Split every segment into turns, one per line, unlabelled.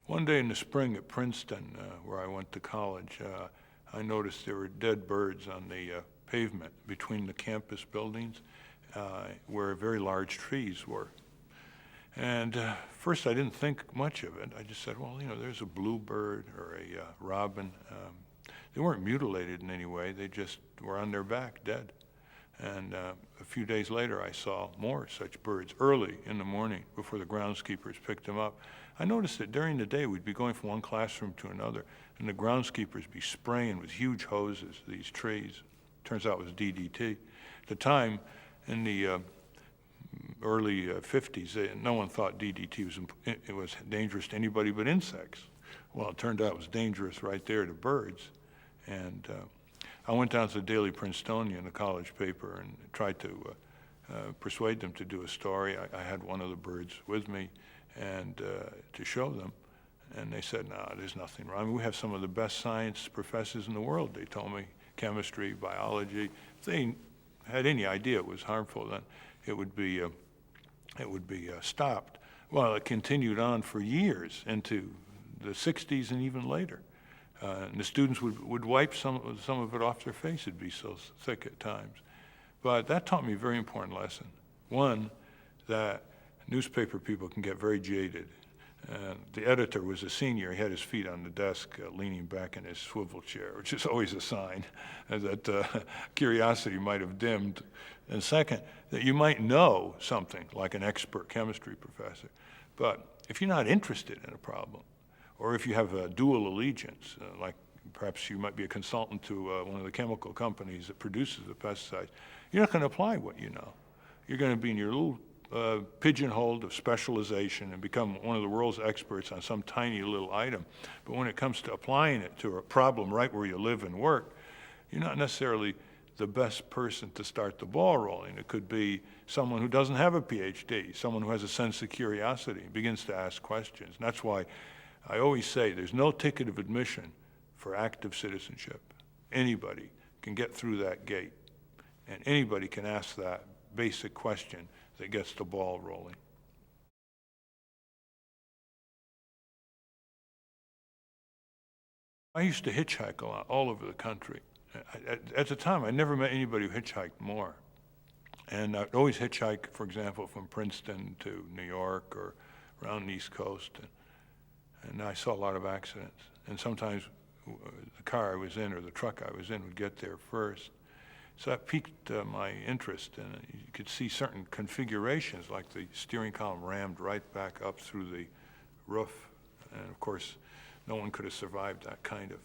One day in the spring at Princeton, where I went to college, I noticed there were dead birds on the pavement between the campus buildings where very large trees were. And first I didn't think much of it. I just said, well, there's a bluebird or a robin. They weren't mutilated in any way. They just were on their back, dead. And a few days later, I saw more such birds early in the morning before the groundskeepers picked them up. I noticed that during the day, we'd be going from one classroom to another, and the groundskeepers be spraying with huge hoses these trees. Turns out it was DDT. At the time, in the early 50s, no one thought DDT was dangerous to anybody but insects. Well, it turned out it was dangerous right there to birds. And I went down to the Daily Princetonian, the college paper, and tried to persuade them to do a story. I had one of the birds with me and to show them. And they said, no, there's nothing wrong. We have some of the best science professors in the world. They told me chemistry, biology. If they had any idea it was harmful, then it would be stopped. Well, it continued on for years into the 60s and even later. And the students would wipe some of it off their face. It'd be so thick at times. But that taught me a very important lesson. One, that newspaper people can get very jaded. The editor was a senior. He had his feet on the desk, leaning back in his swivel chair, which is always a sign that curiosity might have dimmed. And second, that you might know something like an expert chemistry professor. But if you're not interested in a problem, or if you have a dual allegiance, like perhaps you might be a consultant to one of the chemical companies that produces the pesticides, you're not going to apply what you know. You're going to be in your little pigeonholed of specialization and become one of the world's experts on some tiny little item. But when it comes to applying it to a problem right where you live and work, you're not necessarily the best person to start the ball rolling. It could be someone who doesn't have a PhD, someone who has a sense of curiosity and begins to ask questions. And that's why I always say there's no ticket of admission for active citizenship. Anybody can get through that gate, and anybody can ask that basic question that gets the ball rolling. I used to hitchhike a lot all over the country. At the time, I never met anybody who hitchhiked more. And I'd always hitchhike, for example, from Princeton to New York or around the East Coast. And I saw a lot of accidents. And sometimes the car I was in or the truck I was in would get there first. So that piqued my interest, and you could see certain configurations, like the steering column rammed right back up through the roof. And of course, no one could have survived that kind of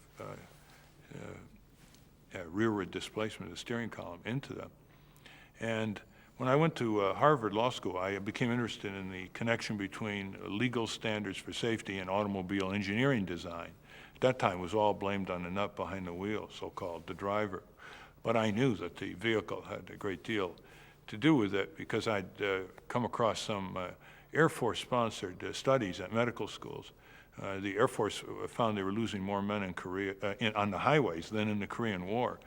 rearward displacement of the steering column into them. And when I went to Harvard Law School, I became interested in the connection between legal standards for safety and automobile engineering design. At that time, it was all blamed on the nut behind the wheel, so-called the driver. But I knew that the vehicle had a great deal to do with it because I'd come across some Air Force-sponsored studies at medical schools. The Air Force found they were losing more men in Korea, on the highways than in the Korean War.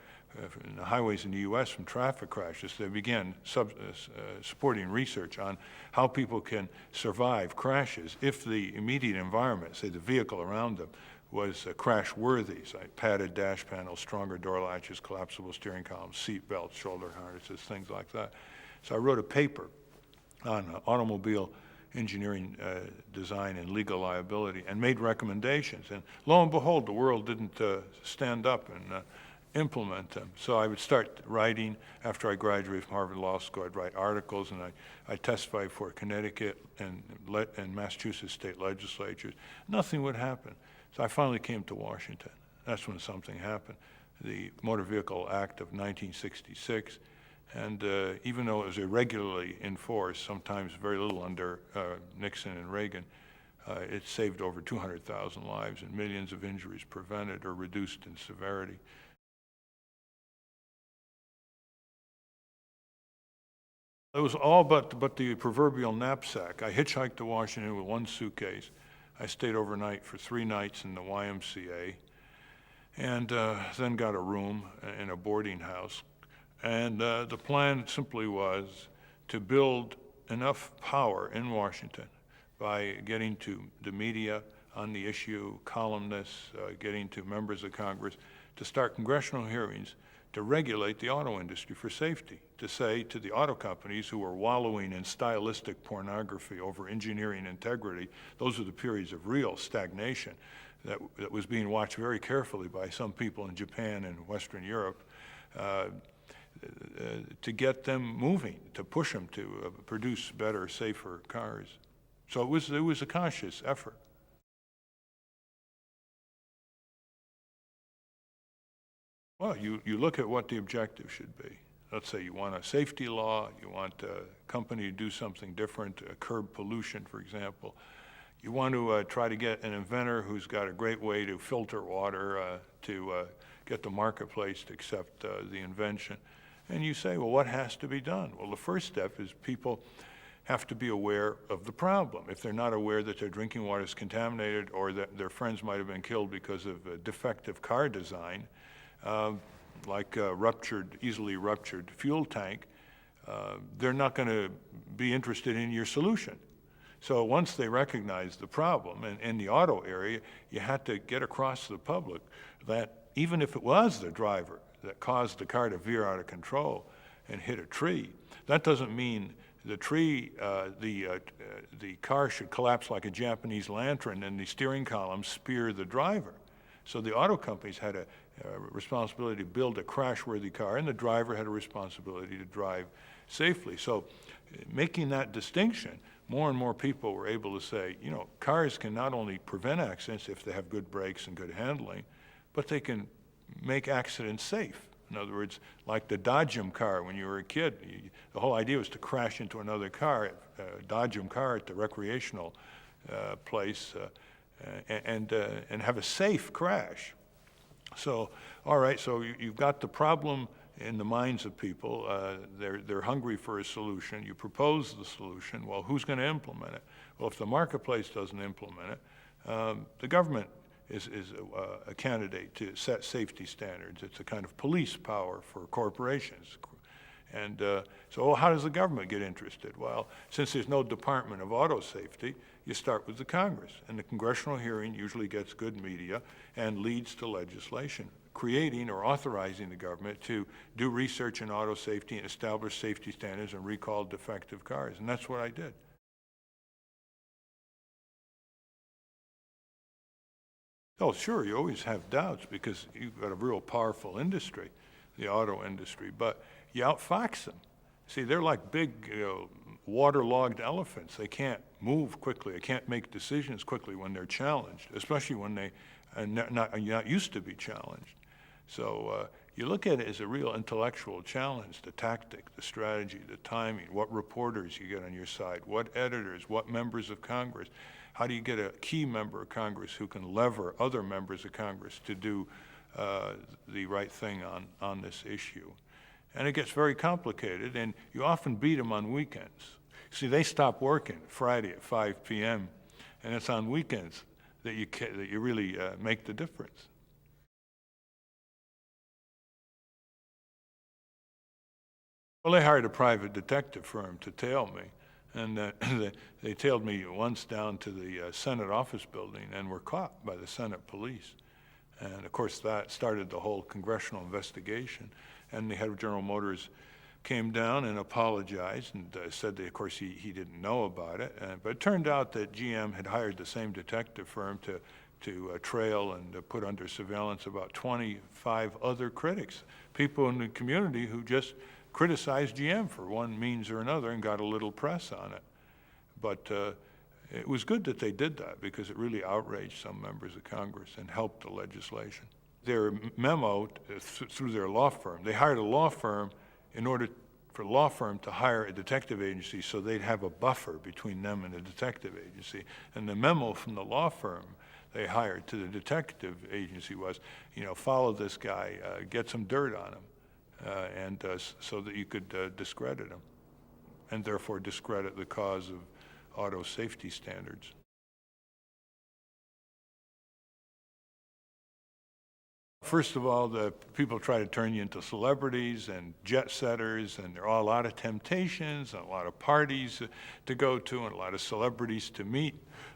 In the highways in the U.S. from traffic crashes, they began supporting research on how people can survive crashes if the immediate environment, say the vehicle around them, was crash-worthy, so padded dash panels, stronger door latches, collapsible steering columns, seat belts, shoulder harnesses, things like that. So I wrote a paper on automobile engineering design and legal liability and made recommendations. And lo and behold, the world didn't stand up and implement them. So I would start writing. After I graduated from Harvard Law School, I'd write articles, and I testified for Connecticut and Massachusetts state legislatures. Nothing would happen. So I finally came to Washington. That's when something happened. The Motor Vehicle Act of 1966, and even though it was irregularly enforced, sometimes very little under Nixon and Reagan, it saved over 200,000 lives and millions of injuries prevented or reduced in severity. It was all but the proverbial knapsack. I hitchhiked to Washington with one suitcase. I stayed overnight for 3 nights in the YMCA, and then got a room in a boarding house. And the plan simply was to build enough power in Washington by getting to the media on the issue, columnists, getting to members of Congress, to start congressional hearings to regulate the auto industry for safety, to say to the auto companies who are wallowing in stylistic pornography over engineering integrity, those are the periods of real stagnation that was being watched very carefully by some people in Japan and Western Europe, to get them moving, to push them to produce better, safer cars. So it was a conscious effort. Well, you look at what the objective should be. Let's say you want a safety law, you want a company to do something different, curb pollution, for example. You want to try to get an inventor who's got a great way to filter water to get the marketplace to accept the invention. And you say, well, what has to be done? Well, the first step is people have to be aware of the problem. If they're not aware that their drinking water is contaminated or that their friends might have been killed because of a defective car design, like a easily ruptured fuel tank, they're not going to be interested in your solution. So once they recognize the problem, and in the auto area, you had to get across to the public that even if it was the driver that caused the car to veer out of control and hit a tree, that doesn't mean the tree, the car should collapse like a Japanese lantern and the steering column spear the driver. So the auto companies had a responsibility to build a crash-worthy car, and the driver had a responsibility to drive safely. So making that distinction, more and more people were able to say, you know, cars can not only prevent accidents if they have good brakes and good handling, but they can make accidents safe. In other words, like the Dodgem car when you were a kid, the whole idea was to crash into another car, a Dodgem car at the recreational place, and have a safe crash. So, all right, so you've got the problem in the minds of people. They're hungry for a solution. You propose the solution. Well, who's going to implement it? Well, if the marketplace doesn't implement it, the government is a candidate to set safety standards. It's a kind of police power for corporations. And so how does the government get interested? Well, since there's no Department of Auto Safety, you start with the Congress. And the congressional hearing usually gets good media and leads to legislation, creating or authorizing the government to do research in auto safety and establish safety standards and recall defective cars. And that's what I did. Oh, sure, you always have doubts because you've got a real powerful industry, the auto industry, but you outfox them. See, they're like big waterlogged elephants. They can't move quickly. They can't make decisions quickly when they're challenged, especially when they are not used to be challenged. So you look at it as a real intellectual challenge, the tactic, the strategy, the timing, what reporters you get on your side, what editors, what members of Congress. How do you get a key member of Congress who can lever other members of Congress to do the right thing on this issue? And it gets very complicated, and you often beat them on weekends. See, they stop working Friday at 5 p.m., and it's on weekends that you really make the difference. Well, they hired a private detective firm to tail me. And they tailed me once down to the Senate office building and were caught by the Senate police. And of course that started the whole congressional investigation. And the head of General Motors came down and apologized and said that of course he didn't know about it. But it turned out that GM had hired the same detective firm to trail and put under surveillance about 25 other critics, people in the community who just criticized GM for one means or another and got a little press on it. But it was good that they did that because it really outraged some members of Congress and helped the legislation. Their memo through their law firm, they hired a law firm in order for the law firm to hire a detective agency so they'd have a buffer between them and the detective agency. And the memo from the law firm they hired to the detective agency was, follow this guy, get some dirt on him. So that you could discredit them, and therefore discredit the cause of auto safety standards. First of all, the people try to turn you into celebrities and jet setters, and there are a lot of temptations, and a lot of parties to go to, and a lot of celebrities to meet,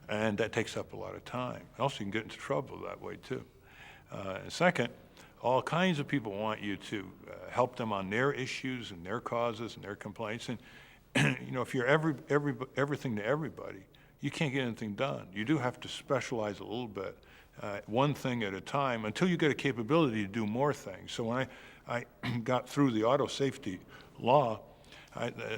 and that takes up a lot of time. Also, you can get into trouble that way too. And second, all kinds of people want you to help them on their issues and their causes and their complaints. And you know, if you're everything to everybody, you can't get anything done. You do have to specialize a little bit. One thing at a time until you get a capability to do more things. So when I got through the auto safety law,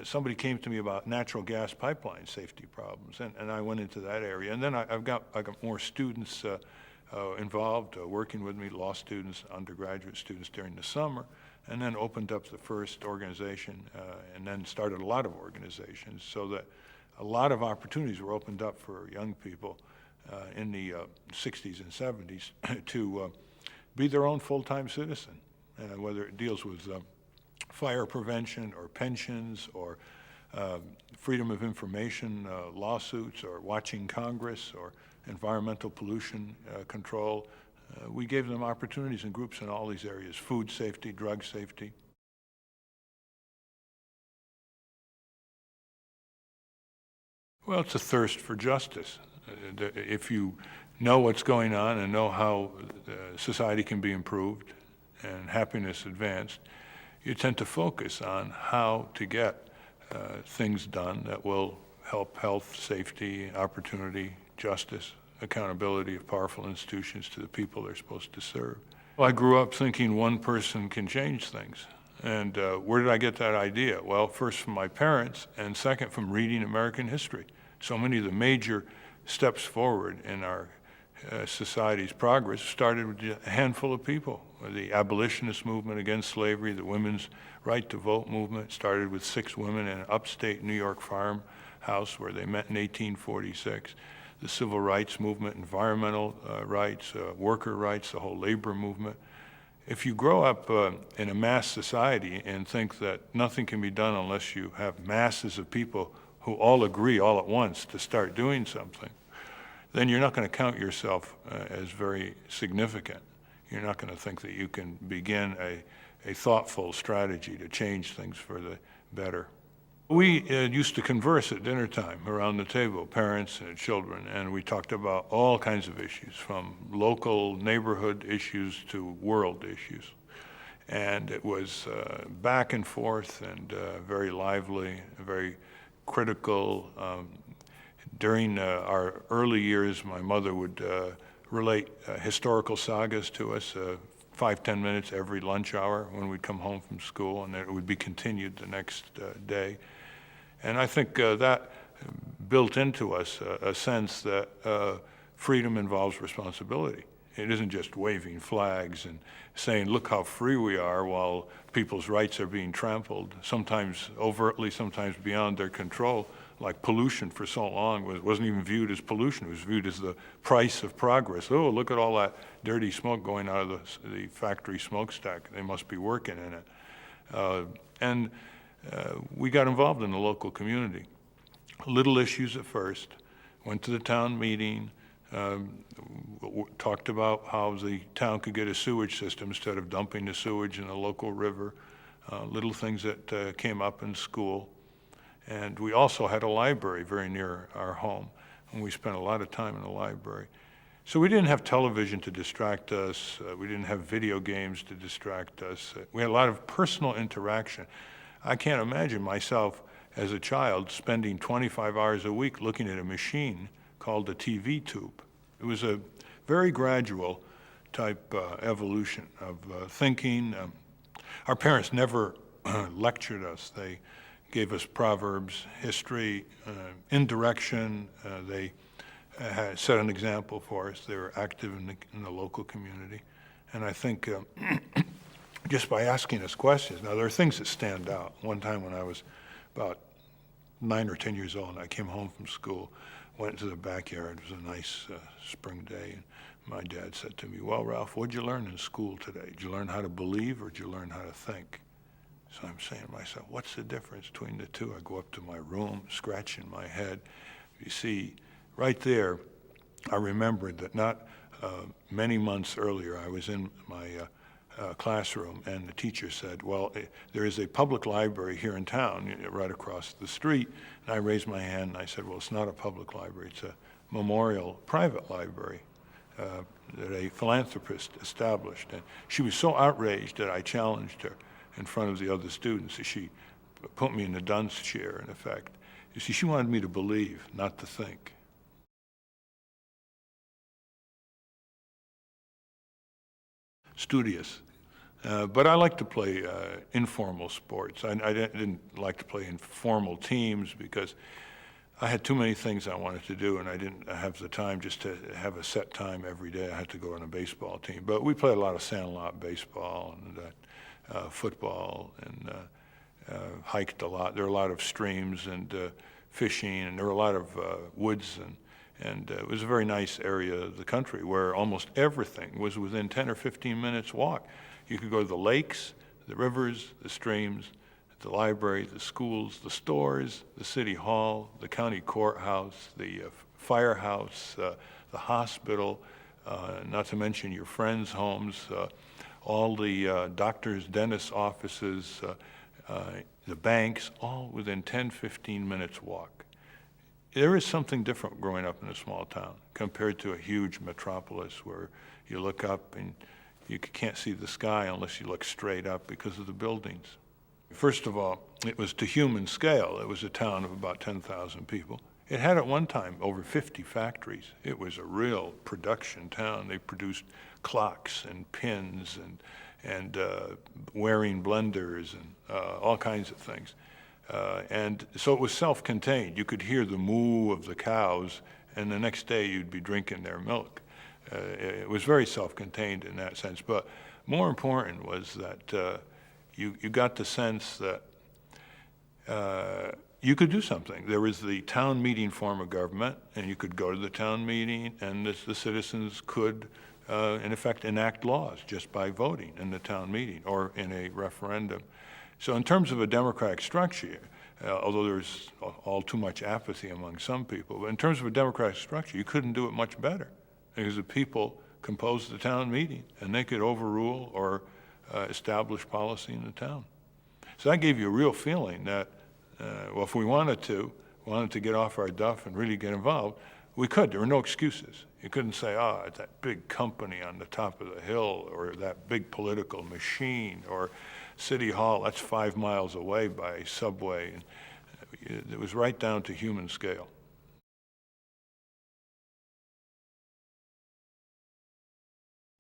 somebody came to me about natural gas pipeline safety problems, and I went into that area. And then I got more students involved, working with me, law students, undergraduate students during the summer, and then opened up the first organization, and then started a lot of organizations, so that a lot of opportunities were opened up for young people in the 60s and 70s to be their own full-time citizen, whether it deals with fire prevention or pensions or freedom of information lawsuits or watching Congress or environmental pollution control. We gave them opportunities and groups in all these areas: food safety, drug safety. Well, it's a thirst for justice. If you know what's going on and know how society can be improved and happiness advanced, you tend to focus on how to get things done that will help health, safety, opportunity, justice, accountability of powerful institutions to the people they're supposed to serve. Well, I grew up thinking one person can change things. And where did I get that idea? Well, first from my parents, and second from reading American history. So many of the major steps forward in our society's progress started with a handful of people. The abolitionist movement against slavery, the women's right to vote movement started with 6 women in an upstate New York farmhouse where they met in 1846. The civil rights movement, environmental rights, worker rights, the whole labor movement. If you grow up in a mass society and think that nothing can be done unless you have masses of people who all agree all at once to start doing something, then you're not going to count yourself as very significant. You're not going to think that you can begin a thoughtful strategy to change things for the better. We used to converse at dinner time around the table, parents and children, and we talked about all kinds of issues, from local neighborhood issues to world issues. And it was back and forth and very lively, very critical. During our early years, my mother would relate historical sagas to us, 5-10 minutes every lunch hour when we'd come home from school, and it would be continued the next day. And I think that built into us a sense that freedom involves responsibility. It isn't just waving flags and saying, look how free we are, while people's rights are being trampled, sometimes overtly, sometimes beyond their control. Like pollution for so long wasn't even viewed as pollution. It was viewed as the price of progress. Oh, look at all that dirty smoke going out of the factory smokestack. They must be working in it. We got involved in the local community. Little issues at first, went to the town meeting, talked about how the town could get a sewage system instead of dumping the sewage in a local river, little things that came up in school. And we also had a library very near our home, and we spent a lot of time in the library. So we didn't have television to distract us. We didn't have video games to distract us. We had a lot of personal interaction. I can't imagine myself as a child spending 25 hours a week looking at a machine called a TV tube. It was a very gradual type evolution of thinking. Our parents never lectured us. They gave us proverbs, history, indirection. They set an example for us. They were active in the local community. And I think just by asking us questions. Now, there are things that stand out. One time when I was about 9 or 10 years old, and I came home from school, went into the backyard. It was a nice spring day, and my dad said to me, well, Ralph, what'd you learn in school today? Did you learn how to believe, or did you learn how to think? So I'm saying to myself, what's the difference between the two? I go up to my room, scratching my head. You see, right there, I remembered that not many months earlier, I was in my classroom, and the teacher said, well, there is a public library here in town, right across the street. And I raised my hand, and I said, well, it's not a public library. It's a memorial private library that a philanthropist established. And she was so outraged that I challenged her in front of the other students. She put me in the dunce chair, in effect. You see, she wanted me to believe, not to think. Studious. But I like to play informal sports. I didn't like to play in formal teams because I had too many things I wanted to do, and I didn't have the time just to have a set time every day. I had to go on a baseball team. But we played a lot of sandlot baseball and football, and hiked a lot. There were a lot of streams and fishing, and there were a lot of woods, and it was a very nice area of the country where almost everything was within 10 or 15 minutes walk. You could go to the lakes, the rivers, the streams, the library, the schools, the stores, the city hall, the county courthouse, the firehouse, the hospital, not to mention your friends' homes, all the doctors, dentists' offices, the banks, all within 10, 15 minutes walk. There is something different growing up in a small town compared to a huge metropolis where you look up and you can't see the sky unless you look straight up because of the buildings. First of all, it was to human scale. It was a town of about 10,000 people. It had at one time over 50 factories. It was a real production town. They produced clocks and pins and wearing blenders and all kinds of things. And so it was self-contained. You could hear the moo of the cows, and the next day you'd be drinking their milk. It was very self-contained in that sense. But more important was that you got the sense that you could do something. There was the town meeting form of government, and you could go to the town meeting, and the citizens could, in effect, enact laws just by voting in the town meeting or in a referendum. So in terms of a democratic structure, although there's all too much apathy among some people, but in terms of a democratic structure, you couldn't do it much better because the people composed the town meeting, and they could overrule or establish policy in the town. So that gave you a real feeling that, well, if we wanted to get off our duff and really get involved, we could. There were no excuses. You couldn't say, it's that big company on the top of the hill, or that big political machine, or City Hall, that's 5 miles away by subway. And it was right down to human scale.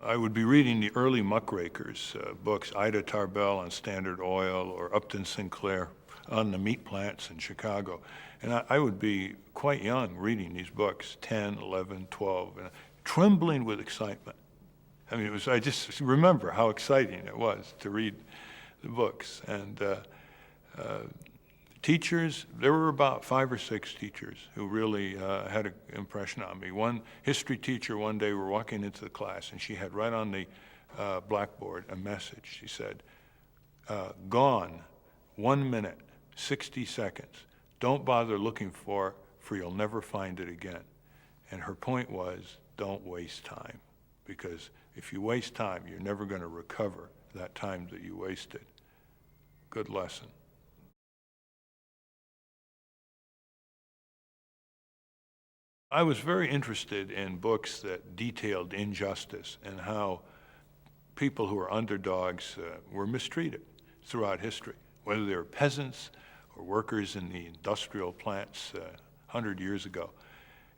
I would be reading the early muckrakers books, Ida Tarbell on Standard Oil, or Upton Sinclair on the meat plants in Chicago. And I would be quite young reading these books, 10, 11, 12, and trembling with excitement. I mean, I just remember how exciting it was to read the books. And teachers, there were about 5 or 6 teachers who really had an impression on me. One history teacher, one day we were walking into the class, and she had right on the blackboard a message. She said, gone, 1 minute, 60 seconds. Don't bother looking for you'll never find it again. And her point was, don't waste time, because if you waste time, you're never going to recover that time that you wasted. Good lesson. I was very interested in books that detailed injustice and how people who are underdogs were mistreated throughout history, whether they were peasants or workers in the industrial plants 100 years ago.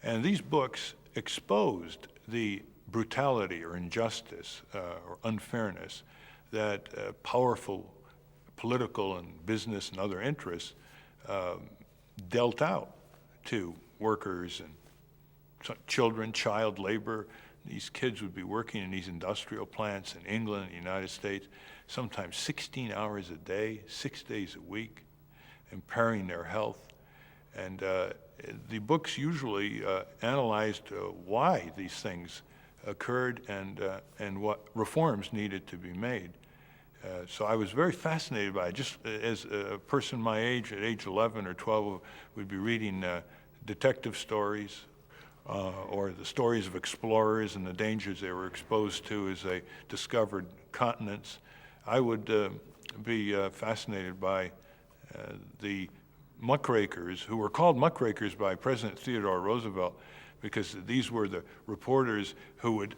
And these books exposed the brutality or injustice or unfairness that powerful political and business and other interests dealt out to workers and children, child labor. These kids would be working in these industrial plants in England and the United States, sometimes 16 hours a day, 6 days a week, impairing their health. And the books usually analyzed why these things occurred and what reforms needed to be made. So I was very fascinated by it. Just as a person my age, at age 11 or 12, would be reading detective stories or the stories of explorers and the dangers they were exposed to as they discovered continents. I would be fascinated by the muckrakers, who were called muckrakers by President Theodore Roosevelt, because these were the reporters who would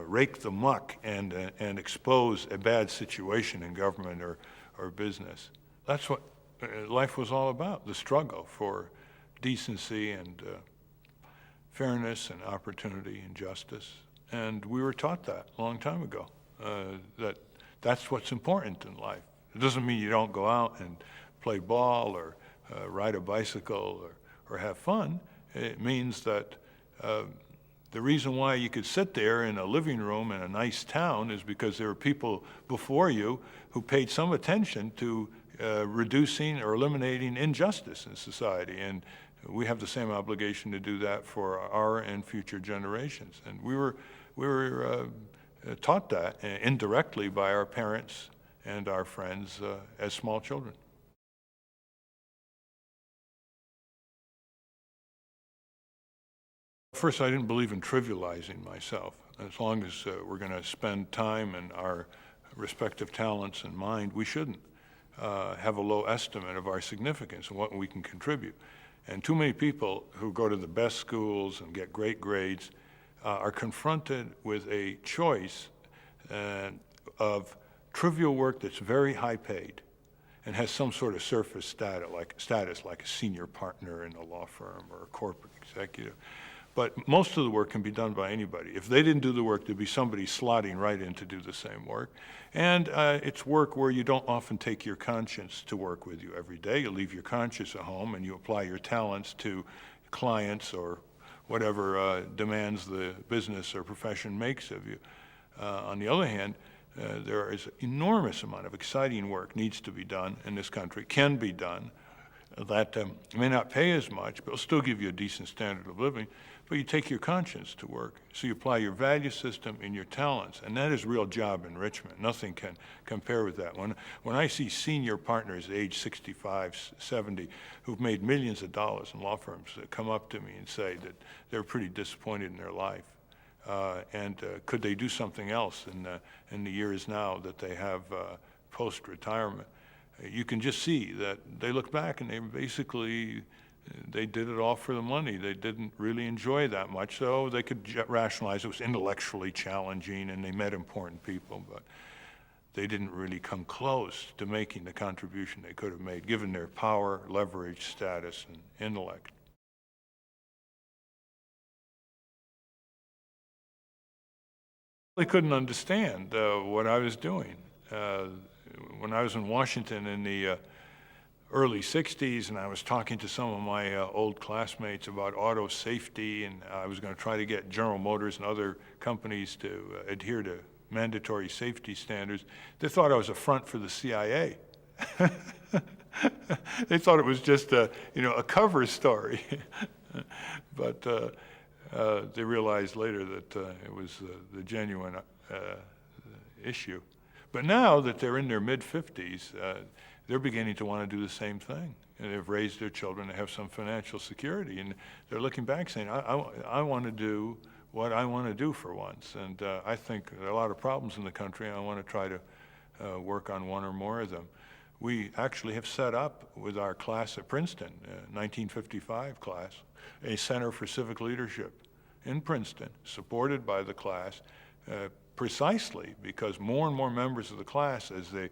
rake the muck and expose a bad situation in government or business. That's what life was all about, the struggle for decency and fairness and opportunity and justice. And we were taught that a long time ago, that's what's important in life. It doesn't mean you don't go out and play ball or ride a bicycle or have fun. It means that the reason why you could sit there in a living room in a nice town is because there were people before you who paid some attention to reducing or eliminating injustice in society. And we have the same obligation to do that for our and future generations. And we were taught that indirectly by our parents and our friends as small children. First, I didn't believe in trivializing myself. As long as we're going to spend time and our respective talents in mind, we shouldn't have a low estimate of our significance and what we can contribute. And too many people who go to the best schools and get great grades are confronted with a choice of trivial work that's very high paid and has some sort of surface status, like a senior partner in a law firm or a corporate executive. But most of the work can be done by anybody. If they didn't do the work, there'd be somebody slotting right in to do the same work. And it's work where you don't often take your conscience to work with you every day. You leave your conscience at home and you apply your talents to clients or whatever demands the business or profession makes of you. On the other hand, there is an enormous amount of exciting work needs to be done in this country, can be done, that may not pay as much, but will still give you a decent standard of living. But you take your conscience to work. So you apply your value system and your talents, and that is real job enrichment. Nothing can compare with that. When I see senior partners at age 65, 70, who've made millions of dollars in law firms that come up to me and say that they're pretty disappointed in their life, and could they do something else in the years now that they have post-retirement, you can just see that they look back and they did it all for the money. They didn't really enjoy that much, so they could rationalize it was intellectually challenging and they met important people, but they didn't really come close to making the contribution they could have made given their power, leverage, status, and intellect. They couldn't understand what I was doing. When I was in Washington in the early 60s, and I was talking to some of my old classmates about auto safety, and I was going to try to get General Motors and other companies to adhere to mandatory safety standards. They thought I was a front for the CIA. They thought it was just a cover story. But they realized later that it was the genuine issue. But now that they're in their mid-50s, they're beginning to want to do the same thing. And they've raised their children to have some financial security, and they're looking back saying, I want to do what I want to do for once. And I think there are a lot of problems in the country, and I want to try to work on one or more of them. We actually have set up with our class at Princeton, 1955 class, a Center for Civic Leadership in Princeton, supported by the class, precisely because more and more members of the class, as they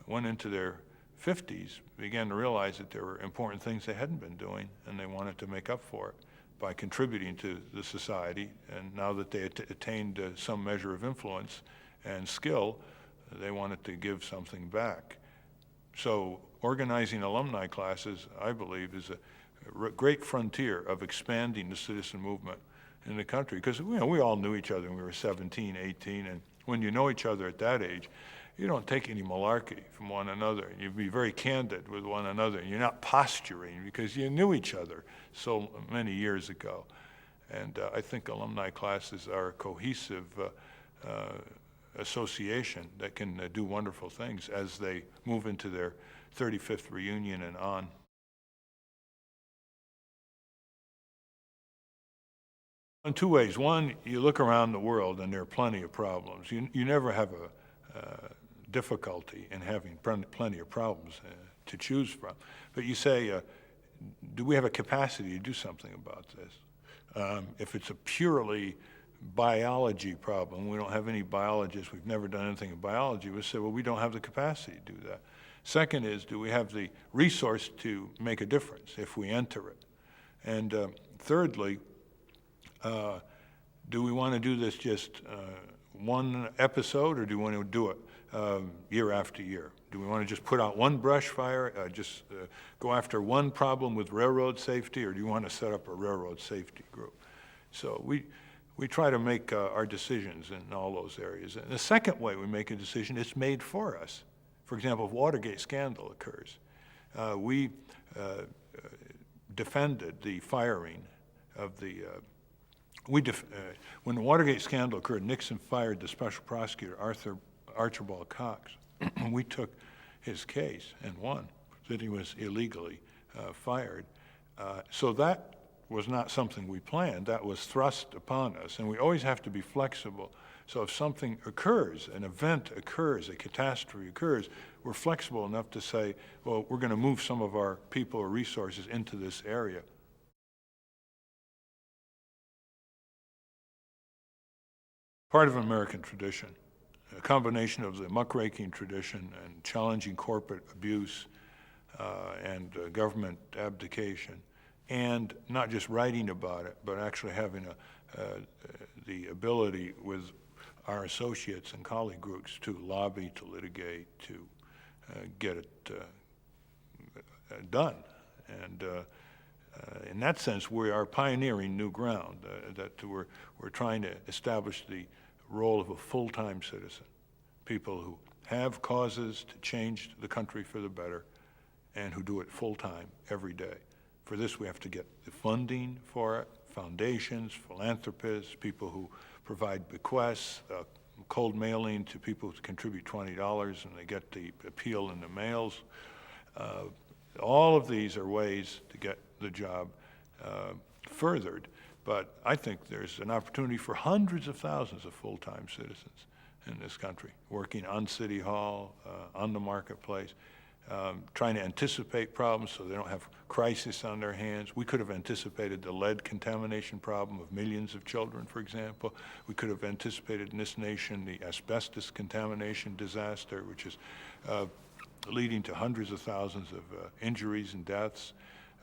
went into their 50s, began to realize that there were important things they hadn't been doing, and they wanted to make up for it by contributing to the society. And now that they had attained some measure of influence and skill, they wanted to give something back. So organizing alumni classes, I believe, is a great frontier of expanding the citizen movement in the country, because we all knew each other when we were 17, 18, and when you know each other at that age, you don't take any malarkey from one another. You be very candid with one another. You're not posturing because you knew each other so many years ago. And I think alumni classes are a cohesive association that can do wonderful things as they move into their 35th reunion and on. In two ways. One, you look around the world and there are plenty of problems. You never have a difficulty in having plenty of problems to choose from. But you say, do we have a capacity to do something about this? If it's a purely biology problem, we don't have any biologists, we've never done anything in biology, we say, well, we don't have the capacity to do that. Second is, do we have the resource to make a difference if we enter it? And thirdly, do we want to do this just one episode, or do we want to do it year after year? Do we want to just put out one brush fire, go after one problem with railroad safety, or do you want to set up a railroad safety group? So we try to make our decisions in all those areas. And the second way we make a decision, it's made for us. For example, if Watergate scandal occurs, we defended the firing of the when the Watergate scandal occurred, Nixon fired the special prosecutor, Archibald Cox. We took his case and won, that he was illegally fired. So that was not something we planned. That was thrust upon us, and we always have to be flexible. So if something occurs, an event occurs, a catastrophe occurs, we're flexible enough to say, well, we're going to move some of our people or resources into this area. Part of American tradition, a combination of the muckraking tradition and challenging corporate abuse and government abdication, and not just writing about it, but actually having the ability with our associates and colleague groups to lobby, to litigate, to get it done. And in that sense, we are pioneering new ground, that we're trying to establish the role of a full-time citizen, people who have causes to change the country for the better and who do it full-time every day. For this, we have to get the funding for it, foundations, philanthropists, people who provide bequests, cold mailing to people who contribute $20 and they get the appeal in the mails. All of these are ways to get the job furthered, but I think there's an opportunity for hundreds of thousands of full-time citizens in this country, working on City Hall, on the marketplace, trying to anticipate problems so they don't have crisis on their hands. We could have anticipated the lead contamination problem of millions of children, for example. We could have anticipated in this nation the asbestos contamination disaster, which is leading to hundreds of thousands of injuries and deaths.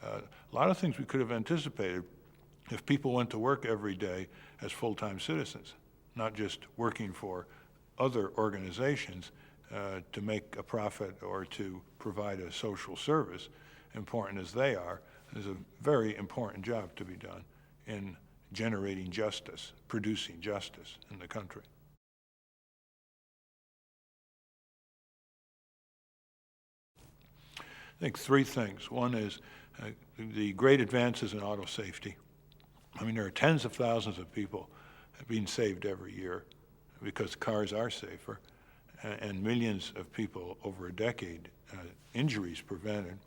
A lot of things we could have anticipated if people went to work every day as full-time citizens, not just working for other organizations to make a profit or to provide a social service, important as they are. There's a very important job to be done in generating justice, producing justice in the country. I think three things. One is the great advances in auto safety. I mean, there are tens of thousands of people being saved every year because cars are safer, and millions of people over a decade, injuries prevented.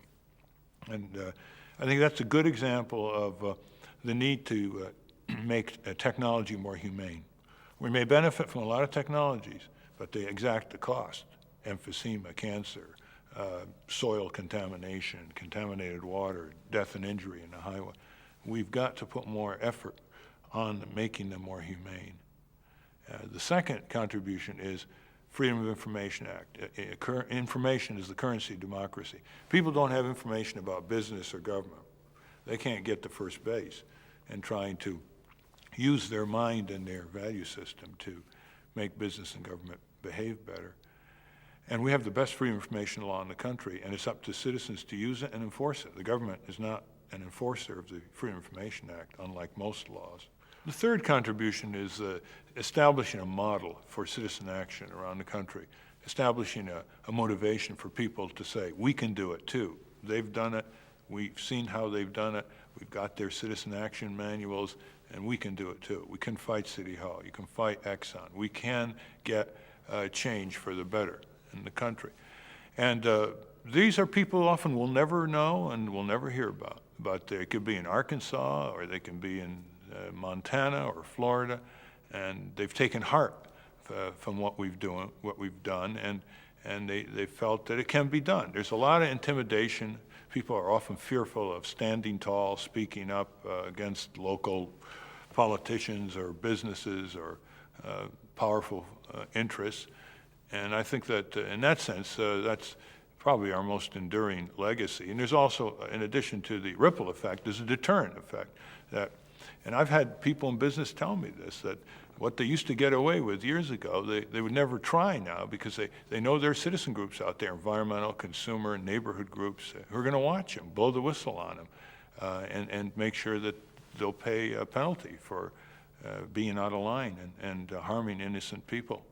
And I think that's a good example of the need to make technology more humane. We may benefit from a lot of technologies, but they exact the cost. Emphysema, cancer, soil contamination, contaminated water, death and injury in the highway. We've got to put more effort on making them more humane. The second contribution is Freedom of Information Act. Information is the currency of democracy. People don't have information about business or government. They can't get to first base in trying to use their mind and their value system to make business and government behave better. And we have the best freedom of information law in the country, and it's up to citizens to use it and enforce it. The government is not an enforcer of the Freedom of Information Act, unlike most laws. The third contribution is establishing a model for citizen action around the country, establishing a motivation for people to say, we can do it too. They've done it, we've seen how they've done it, we've got their citizen action manuals, and we can do it too. We can fight City Hall, you can fight Exxon, we can get change for the better in the country. And these are people often we'll never know and we'll never hear about, but they could be in Arkansas, or they can be in Montana or Florida, and they've taken heart from what we've done, and they felt that it can be done. There's a lot of intimidation. People are often fearful of standing tall, speaking up against local politicians or businesses or powerful interests. And I think that in that sense, that's probably our most enduring legacy. And there's also, in addition to the ripple effect, there's a deterrent effect. And I've had people in business tell me this, that what they used to get away with years ago, they would never try now because they know there are citizen groups out there, environmental, consumer, neighborhood groups, who are going to watch them, blow the whistle on them, and make sure that they'll pay a penalty for being out of line and harming innocent people.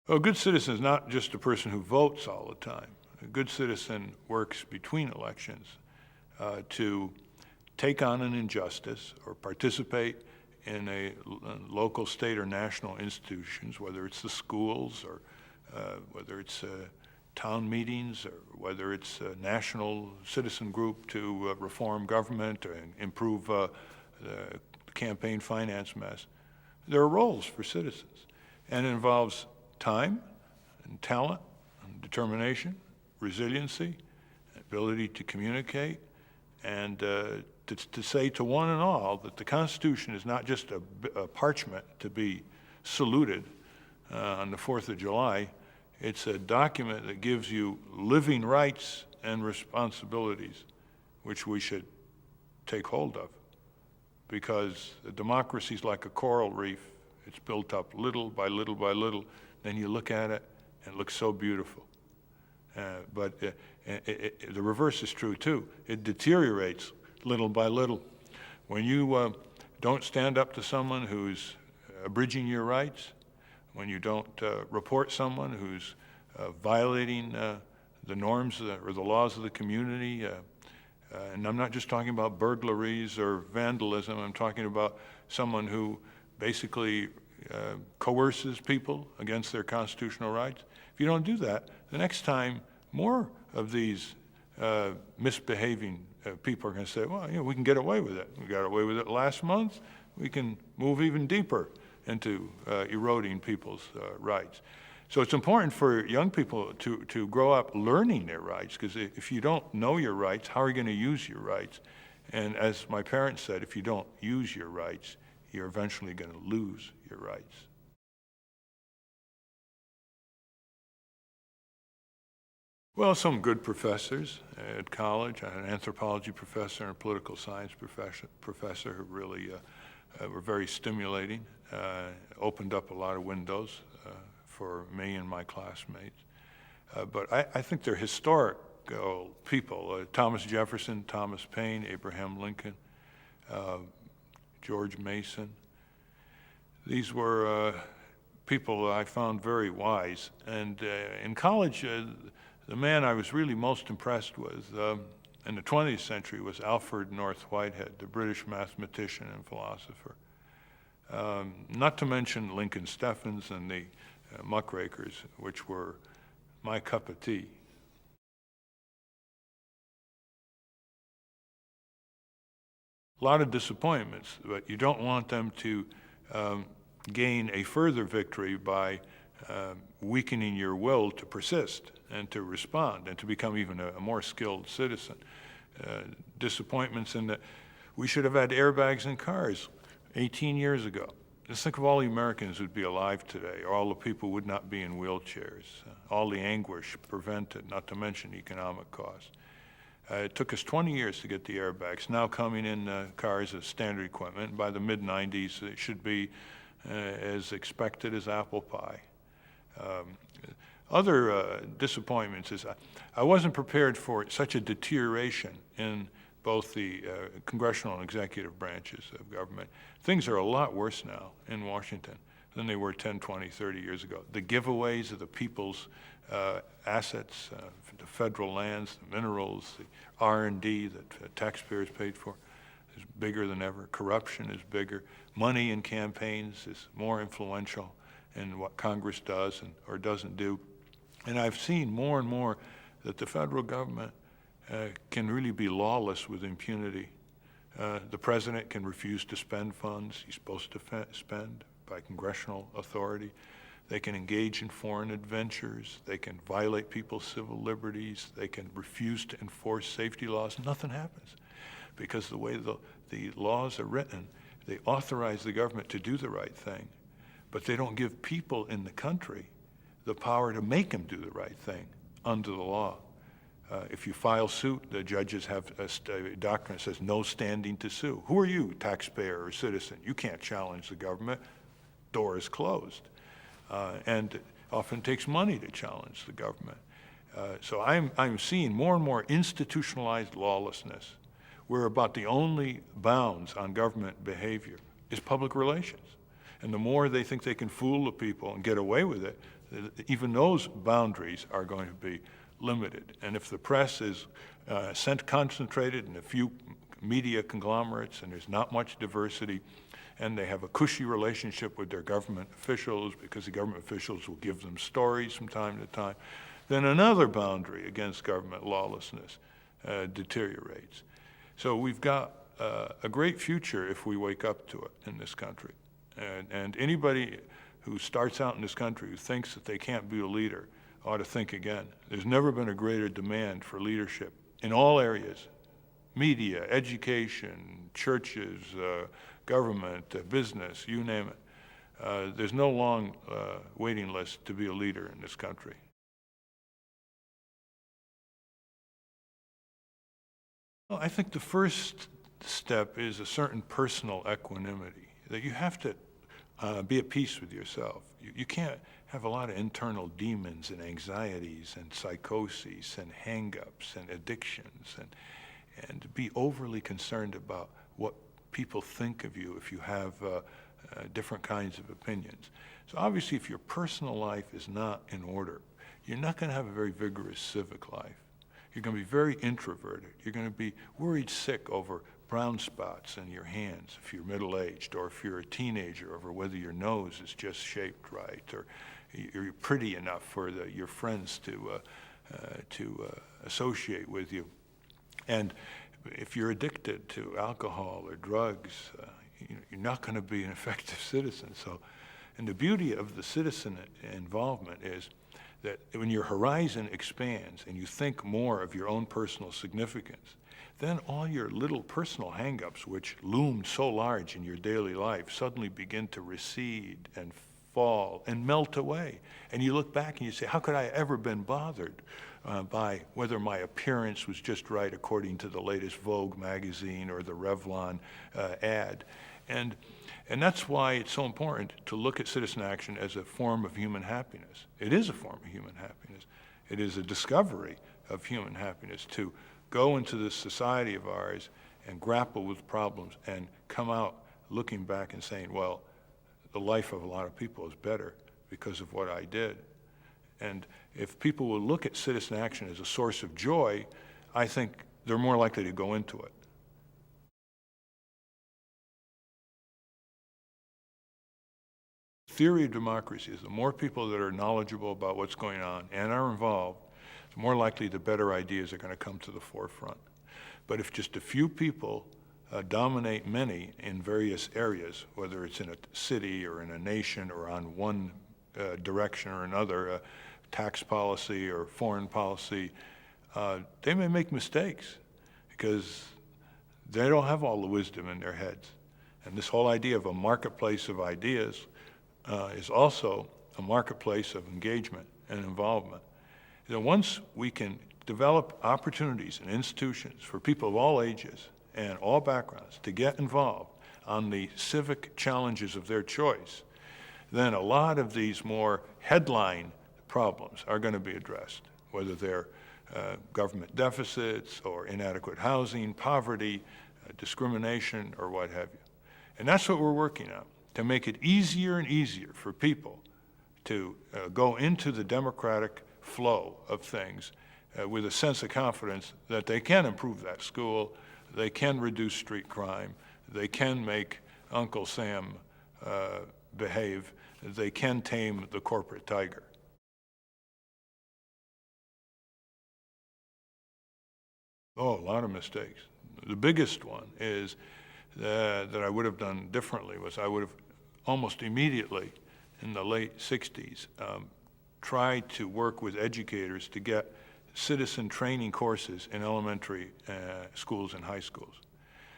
A good citizen is not just a person who votes all the time. A good citizen works between elections to take on an injustice or participate in a local, state, or national institutions, whether it's the schools or whether it's town meetings or whether it's a national citizen group to reform government or improve the campaign finance mess. There are roles for citizens, and it involves time and talent and determination, resiliency, ability to communicate, and to say to one and all that the Constitution is not just a parchment to be saluted on the 4th of July. It's a document that gives you living rights and responsibilities, which we should take hold of, because a democracy is like a coral reef. It's built up little by little by little. Then you look at it, and it looks so beautiful. But the reverse is true, too. It deteriorates little by little. When you don't stand up to someone who's abridging your rights, when you don't report someone who's violating the norms or the laws of the community, and I'm not just talking about burglaries or vandalism, I'm talking about someone who basically coerces people against their constitutional rights. If you don't do that, the next time more of these misbehaving people are going to say, well, we can get away with it. We got away with it last month. We can move even deeper into eroding people's rights. So it's important for young people to grow up learning their rights, because if you don't know your rights, how are you going to use your rights? And as my parents said, if you don't use your rights, you're eventually going to lose your rights. Well, some good professors at college. I had an anthropology professor and a political science professor who really were very stimulating, opened up a lot of windows for me and my classmates. But I think they're historical people. Thomas Jefferson, Thomas Paine, Abraham Lincoln, George Mason. These were people I found very wise. And in college, the man I was really most impressed with in the 20th century was Alfred North Whitehead, the British mathematician and philosopher. Not to mention Lincoln Steffens and the muckrakers, which were my cup of tea. A lot of disappointments, but you don't want them to gain a further victory by weakening your will to persist and to respond and to become even a more skilled citizen. Disappointments in that we should have had airbags in cars 18 years ago. Just think of all the Americans who'd be alive today, or all the people who would not be in wheelchairs, all the anguish prevented, not to mention economic costs. It took us 20 years to get the airbags, now coming in cars as standard equipment. By the mid-90s, it should be as expected as apple pie. Other disappointments is I wasn't prepared for such a deterioration in both the congressional and executive branches of government. Things are a lot worse now in Washington than they were 10, 20, 30 years ago. The giveaways of the people's assets, the federal lands, the minerals, the R&D that taxpayers paid for is bigger than ever. Corruption is bigger. Money in campaigns is more influential in what Congress does or doesn't do. And I've seen more and more that the federal government can really be lawless with impunity. The president can refuse to spend funds he's supposed to spend by congressional authority. They can engage in foreign adventures. They can violate people's civil liberties. They can refuse to enforce safety laws. Nothing happens because the way the laws are written, they authorize the government to do the right thing, but they don't give people in the country the power to make them do the right thing under the law. If you file suit, the judges have a doctrine that says no standing to sue. Who are you, taxpayer or citizen? You can't challenge the government. Door is closed. And it often takes money to challenge the government. So I'm seeing more and more institutionalized lawlessness, where about the only bounds on government behavior is public relations. And the more they think they can fool the people and get away with it, even those boundaries are going to be limited. And if the press is concentrated in a few media conglomerates and there's not much diversity, and they have a cushy relationship with their government officials because the government officials will give them stories from time to time, then another boundary against government lawlessness deteriorates. So we've got a great future if we wake up to it in this country. And anybody who starts out in this country who thinks that they can't be a leader ought to think again. There's never been a greater demand for leadership in all areas: media, education, churches, government, business, you name it. There's no long waiting list to be a leader in this country. Well, I think the first step is a certain personal equanimity, that you have to be at peace with yourself. You can't have a lot of internal demons and anxieties and psychoses and hang-ups and addictions and be overly concerned about what people think of you if you have different kinds of opinions. So obviously, if your personal life is not in order, you're not going to have a very vigorous civic life. You're going to be very introverted. You're going to be worried sick over brown spots in your hands if you're middle-aged, or if you're a teenager, over whether your nose is just shaped right, or you're pretty enough for your friends to associate with you. And if you're addicted to alcohol or drugs, you're not going to be an effective citizen. So, and the beauty of the citizen involvement is that when your horizon expands and you think more of your own personal significance, then all your little personal hang-ups, which loomed so large in your daily life, suddenly begin to recede and fall and melt away. And you look back and you say, how could I ever been bothered by whether my appearance was just right according to the latest Vogue magazine or the Revlon ad? And that's why it's so important to look at citizen action as a form of human happiness. It is a form of human happiness. It is a discovery of human happiness to go into this society of ours and grapple with problems and come out looking back and saying, well, the life of a lot of people is better because of what I did. And if people will look at citizen action as a source of joy, I think they're more likely to go into it. Theory of democracy is the more people that are knowledgeable about what's going on and are involved, the more likely the better ideas are going to come to the forefront. But if just a few people dominate many in various areas, whether it's in a city or in a nation or on one direction or another, tax policy or foreign policy, they may make mistakes because they don't have all the wisdom in their heads. And this whole idea of a marketplace of ideas is also a marketplace of engagement and involvement. You know, once we can develop opportunities and institutions for people of all ages and all backgrounds to get involved on the civic challenges of their choice, then a lot of these more headline problems are going to be addressed, whether they're government deficits or inadequate housing, poverty, discrimination, or what have you. And that's what we're working on, to make it easier and easier for people to go into the democratic flow of things with a sense of confidence that they can improve that school, they can reduce street crime, they can make Uncle Sam behave, they can tame the corporate tiger. Oh, a lot of mistakes. The biggest one is that I would have done differently was I would have almost immediately in the late 60s tried to work with educators to get citizen training courses in elementary schools and high schools.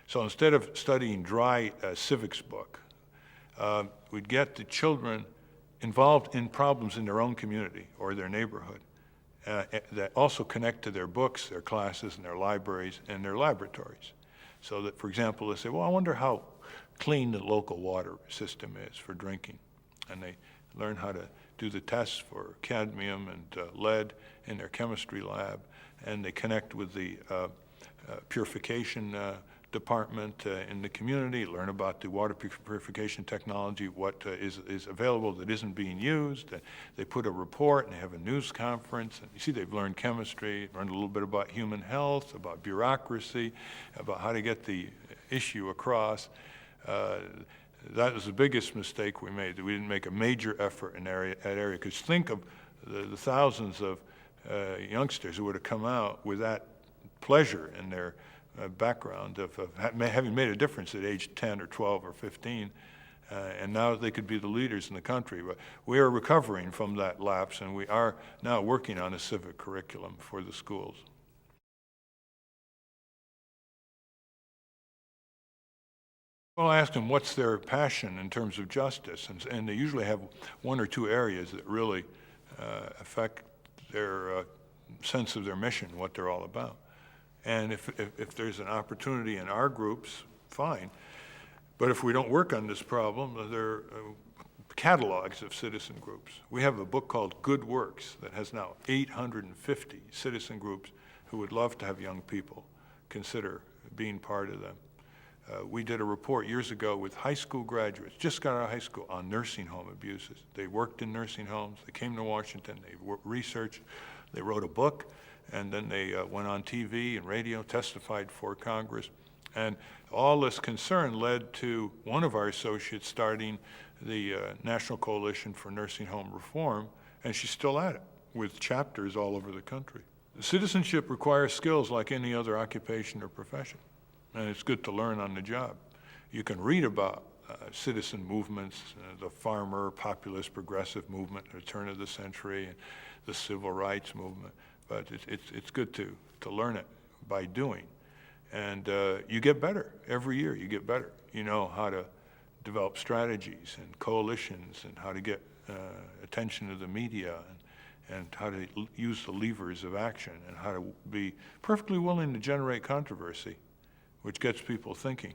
So instead of studying dry civics book, we'd get the children involved in problems in their own community or their neighborhood that also connect to their books, their classes, and their libraries, and their laboratories. So that, for example, they say, well, I wonder how clean the local water system is for drinking. And they learn how to do the tests for cadmium and lead in their chemistry lab, and they connect with the purification department in the community, learn about the water purification technology, what is available that isn't being used. They put a report and they have a news conference. And you see, they've learned chemistry, learned a little bit about human health, about bureaucracy, about how to get the issue across. That was the biggest mistake we made, that we didn't make a major effort in that area. Because think of the thousands of youngsters who would have come out with that pleasure in their background of having made a difference at age 10 or 12 or 15, and now they could be the leaders in the country. But we are recovering from that lapse, and we are now working on a civic curriculum for the schools. Well, I asked them what's their passion in terms of justice, and they usually have one or two areas that really affect their sense of their mission, what they're all about. And if there's an opportunity in our groups, fine. But if we don't work on this problem, there are catalogs of citizen groups. We have a book called Good Works that has now 850 citizen groups who would love to have young people consider being part of them. We did a report years ago with high school graduates, just got out of high school, on nursing home abuses. They worked in nursing homes, they came to Washington, they researched, they wrote a book, and then they went on TV and radio, testified for Congress. And all this concern led to one of our associates starting the National Coalition for Nursing Home Reform, and she's still at it with chapters all over the country. Citizenship requires skills like any other occupation or profession, and it's good to learn on the job. You can read about citizen movements, the farmer, populist, progressive movement at the turn of the century, and the civil rights movement, but it's good to learn it by doing. And you get better. Every year you get better. You know how to develop strategies and coalitions and how to get attention to the media and how to use the levers of action and how to be perfectly willing to generate controversy, which gets people thinking.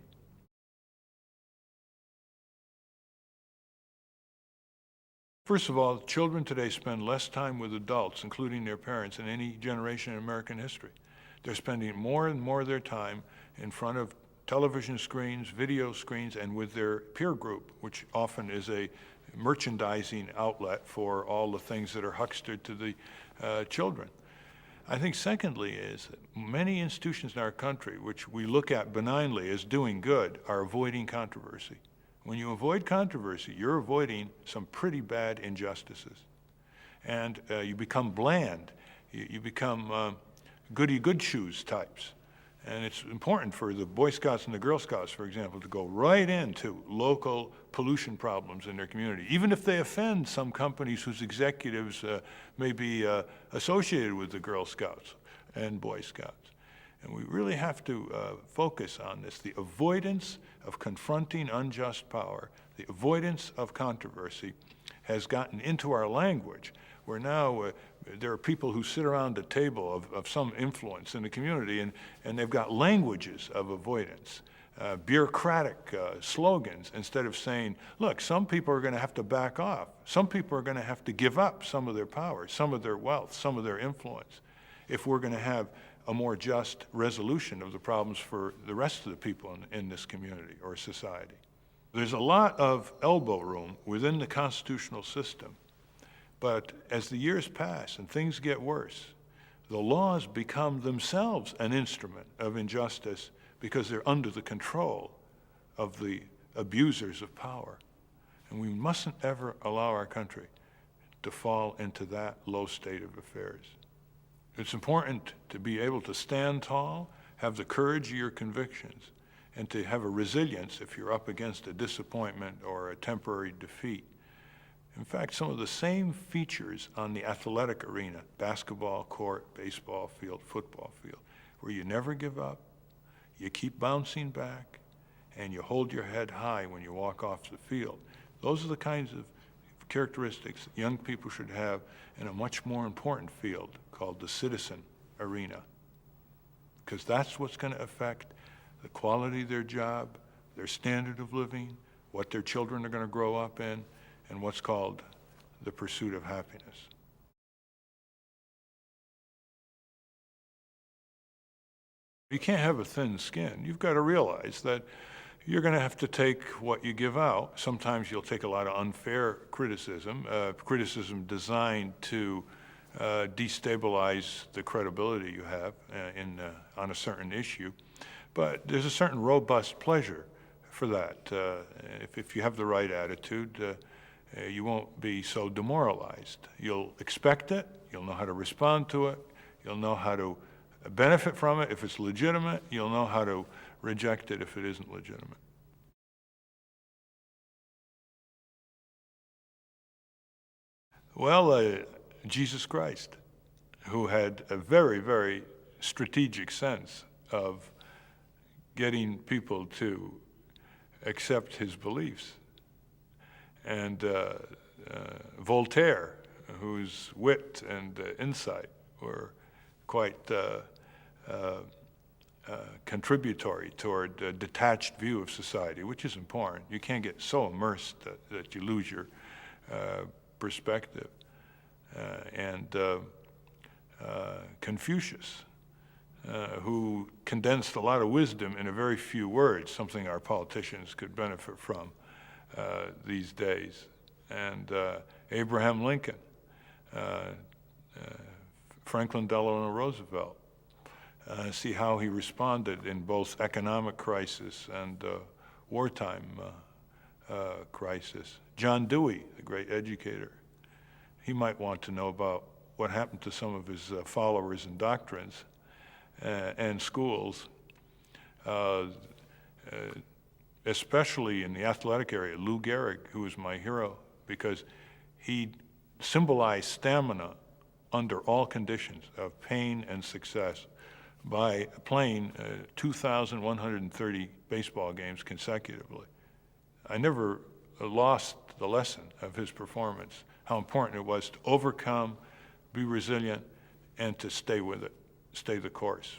First of all, children today spend less time with adults, including their parents, than any generation in American history. They're spending more and more of their time in front of television screens, video screens, and with their peer group, which often is a merchandising outlet for all the things that are huckstered to the children. I think secondly is that many institutions in our country, which we look at benignly as doing good, are avoiding controversy. When you avoid controversy, you're avoiding some pretty bad injustices. And you become bland. You become goody-good-shoes types. And it's important for the Boy Scouts and the Girl Scouts, for example, to go right into local pollution problems in their community, even if they offend some companies whose executives may be associated with the Girl Scouts and Boy Scouts. And we really have to focus on this, the avoidance of confronting unjust power, the avoidance of controversy has gotten into our language, where now there are people who sit around a table of some influence in the community, and they've got languages of avoidance, bureaucratic slogans, instead of saying, look, some people are going to have to back off. Some people are going to have to give up some of their power, some of their wealth, some of their influence, if we're going to have a more just resolution of the problems for the rest of the people in this community or society. There's a lot of elbow room within the constitutional system, but as the years pass and things get worse, the laws become themselves an instrument of injustice because they're under the control of the abusers of power. And we mustn't ever allow our country to fall into that low state of affairs. It's important to be able to stand tall have the courage of your convictions, and to have a resilience if you're up against a disappointment or a temporary defeat. In fact, some of the same features on the athletic arena, basketball court, baseball field, football field, where you never give up, you keep bouncing back, and you hold your head high when you walk off the field. Those are the kinds of characteristics that young people should have in a much more important field called the citizen arena, because that's what's going to affect the quality of their job, their standard of living, what their children are going to grow up in, and what's called the pursuit of happiness. You can't have a thin skin. You've got to realize that you're going to have to take what you give out. Sometimes you'll take a lot of unfair criticism, criticism designed to destabilize the credibility you have on a certain issue. But there's a certain robust pleasure for that. If you have the right attitude, you won't be so demoralized. You'll expect it, you'll know how to respond to it, you'll know how to benefit from it if it's legitimate, you'll know how to reject it if it isn't legitimate. Well, Jesus Christ, who had a very, very strategic sense of getting people to accept his beliefs. And Voltaire, whose wit and insight were quite contributory toward a detached view of society, which is important. You can't get so immersed that you lose your perspective. And Confucius, who condensed a lot of wisdom in a very few words, something our politicians could benefit from these days. And Abraham Lincoln, Franklin Delano Roosevelt, see how he responded in both economic crisis and wartime crisis. John Dewey, the great educator, he might want to know about what happened to some of his followers and doctrines and schools, especially in the athletic area. Lou Gehrig, who was my hero, because he symbolized stamina under all conditions of pain and success by playing 2,130 baseball games consecutively. I never lost the lesson of his performance, how important it was to overcome, be resilient, and to stay with it, stay the course.